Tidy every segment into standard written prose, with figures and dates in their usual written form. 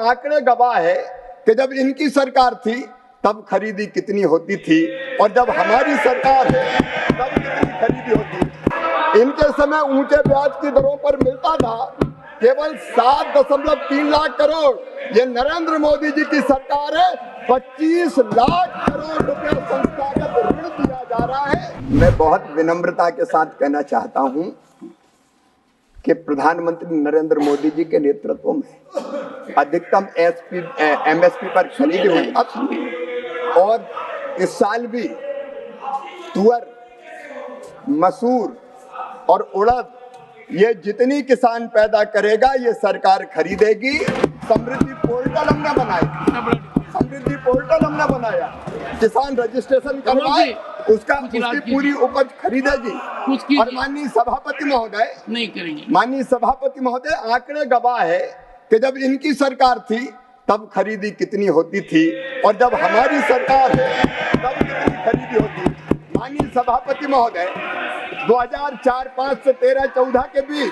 आंकड़े गवाह है कि जब इनकी सरकार थी तब खरीदी कितनी होती थी और जब हमारी सरकार है तब कितनी खरीदी होती। इनके समय ऊंचे ब्याज की दरों पर मिलता था केवल 7.3 लाख करोड़। ये नरेंद्र मोदी जी की सरकार है, 25 लाख करोड़ रुपए संस्थागत ऋण दिया जा रहा है। मैं बहुत विनम्रता के साथ कहना चाहता हूं कि प्रधानमंत्री नरेंद्र मोदी जी के नेतृत्व में अधिकतम एमएसपी पर खरीदी हुई और इस साल भी तुअर, मसूर और उड़द ये जितनी किसान पैदा करेगा ये सरकार खरीदेगी। समृद्धि पोर्टल हमने बनाया, किसान रजिस्ट्रेशन करवाए, उसकी पूरी उपज खरीदेगी। और माननीय सभापति महोदय नहीं करेंगे। माननीय सभापति महोदय, आंकड़े गवाह है कि जब इनकी सरकार थी तब खरीदी कितनी होती थी और जब हमारी सरकार है तब कितनी खरीदी होती। माननीय सभापति महोदय, 2004-05 से 13-14 के बीच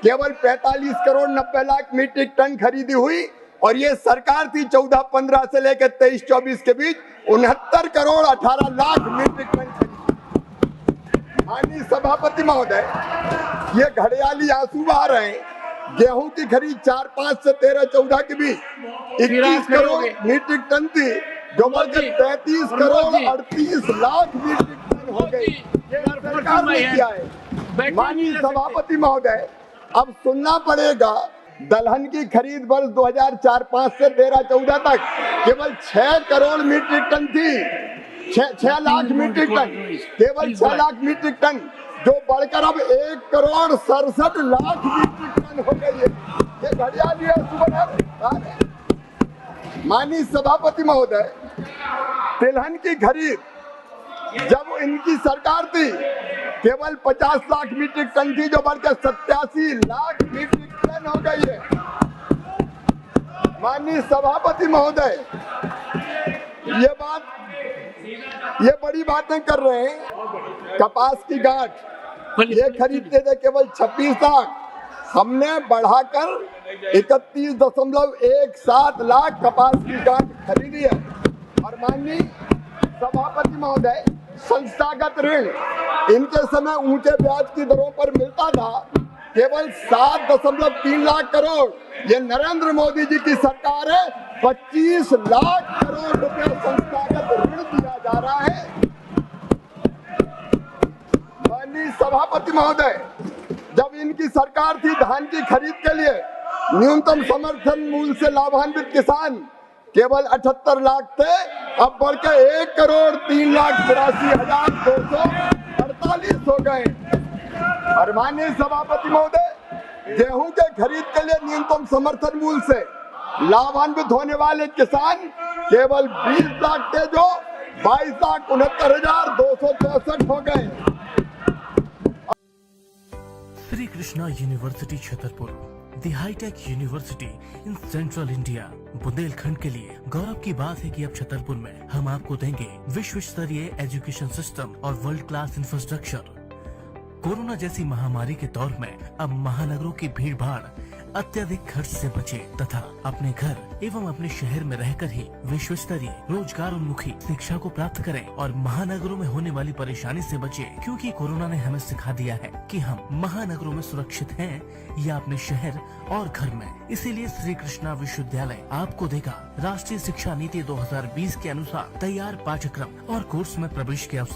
केवल 45 करोड़ 90 लाख मीट्रिक टन खरीदी हुई और ये सरकार थी 14-15 से लेकर 23-24 के बीच 69 करोड़ 18 लाख मीट्रिक टन खरीदी। माननीय सभापति महोदय, ये घड़ियाली आंसू बहा रहे हैं। गेहूं की खरीद 4-5 से 13-14 के बीच 21 करोड़ मीट्रिक टन थी, जो बढ़कर 33 करोड़ 38 लाख मीट्रिक टन हो गई। सरकार ने किया है। माननीय सभापति महोदय, अब सुनना पड़ेगा, दलहन की खरीद वर्ष 2004-05 से 13-14 तक केवल 6 करोड़ मीट्रिक टन थी, 6 लाख मीट्रिक टन, केवल 6 लाख मीट्रिक टन, जो बढ़कर अब 1 करोड़ 67 लाख मीट्रिक टन हो गई है। ये घड़ियाली है सुबह। माननीय सभापति महोदय, तिलहन की खरीद जब इनकी सरकार थी केवल 50 लाख मीट्रिक टन थी, जो बढ़कर 87 लाख मीट्रिक टन हो गई है। माननीय सभापति महोदय, ये बड़ी बातें कर रहे हैं। कपास की गांठ ये खरीदते थे केवल 26 लाख, हमने बढ़ाकर 31.17 लाख कपास की गांठ खरीदी है। और माननीय सभापति महोदय, संस्थागत ऋण इनके समय ऊंचे ब्याज की दरों पर मिलता था केवल 7.3 लाख करोड़। ये नरेंद्र मोदी जी की सरकार है, 25 लाख करोड़ रुपए संस्थागत ऋण दिया जा रहा है। माननीय सभापति महोदय, जब इनकी सरकार थी धान की खरीद के लिए न्यूनतम समर्थन मूल्य से लाभान्वित किसान केवल 78 लाख थे, अब बढ़कर 1 करोड़ 3,83,248 हो गए। और माननीय सभापति महोदय, गेहूं के खरीद के लिए न्यूनतम समर्थन मूल्य से लाभान्वित होने वाले किसान केवल 20 लाख थे, जो 22,69,263 हो गए। Shri Krishna university Chhatarpur, the hi-tech university in central India. Bundelkhand के लिए गौरव की बात है कि अब छतरपुर में हम आपको देंगे विश्व स्तरीय एजुकेशन सिस्टम और वर्ल्ड क्लास इंफ्रास्ट्रक्चर। कोरोना जैसी महामारी के दौर में अब महानगरों की भीड़ भाड़, अत्यधिक खर्च से बचे तथा अपने घर एवं अपने शहर में रहकर ही विश्व स्तरीय रोजगार उन्मुखी शिक्षा को प्राप्त करें और महानगरों में होने वाली परेशानी से बचे, क्योंकि कोरोना ने हमें सिखा दिया है कि हम महानगरों में सुरक्षित हैं या अपने शहर और घर में। इसीलिए श्री कृष्णा विश्वविद्यालय आपको देगा राष्ट्रीय शिक्षा नीति 2020 के अनुसार तैयार पाठ्यक्रम और कोर्स में प्रवेश के अवसर।